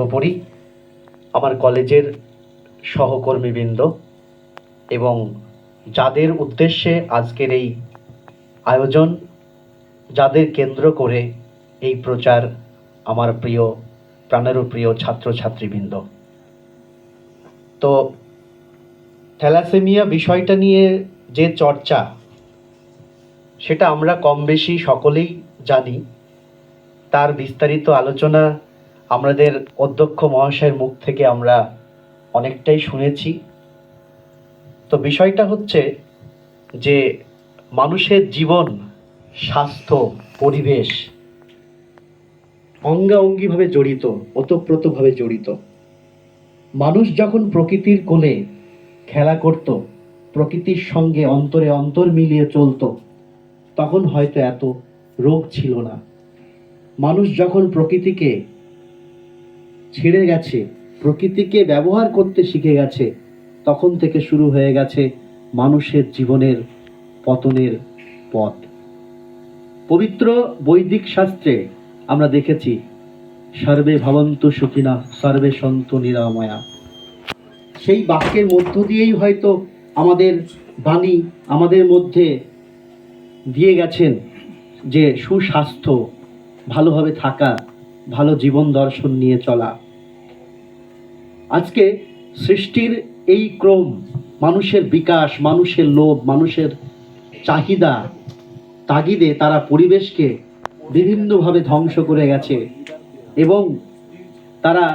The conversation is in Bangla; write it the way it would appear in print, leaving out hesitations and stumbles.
সর্বোপরি আমার কলেজের সহকর্মীবৃন্দ এবং যাদের উদ্দেশ্যে আজকের এই আয়োজন, যাদের কেন্দ্র করে এই প্রচার, আমার প্রিয় প্রাণেরও প্রিয় ছাত্রছাত্রীবৃন্দ। তো থ্যালাসেমিয়া বিষয়টা নিয়ে যে চর্চা, সেটা আমরা কম বেশি সকলেই জানি। তার বিস্তারিত আলোচনা আমাদের অধ্যক্ষ মহাশয়ের মুখ থেকে আমরা অনেকটাই শুনেছি। তো বিষয়টা হচ্ছে যে মানুষের জীবন, স্বাস্থ্য, পরিবেশ অঙ্গাঅঙ্গিভাবে জড়িত, ওতপ্রোতভাবে জড়িত। মানুষ যখন প্রকৃতির কোলে খেলা করত, প্রকৃতির সঙ্গে অন্তরে অন্তর মিলিয়ে চলত, তখন হয়তো এত রোগ ছিল না। মানুষ যখন প্রকৃতিকে ছেড়ে গেছে, প্রকৃতিকে ব্যবহার করতে শিখে গেছে, তখন থেকে শুরু হয়ে গেছে মানুষের জীবনের পতনের পথ। পবিত্র বৈদিক শাস্ত্রে আমরা দেখেছি, সর্বে ভবন্তু সুখিনা সর্বে সন্তু নিরাময়া। সেই বাক্যের মধ্য দিয়েই হয়তো আমাদের বাণী আমাদের মধ্যে দিয়ে গেছেন যে সুস্বাস্থ্য, ভালোভাবে থাকা, ভালো জীবন দর্শন নিয়ে চলা। আজকে সৃষ্টির এই ক্রম, মানুষের বিকাশ, মানুষের লোভ, মানুষের চাহিদা তাগিদে তারা পরিবেশকে বিভিন্নভাবে ধ্বংস করে গেছে এবং তারা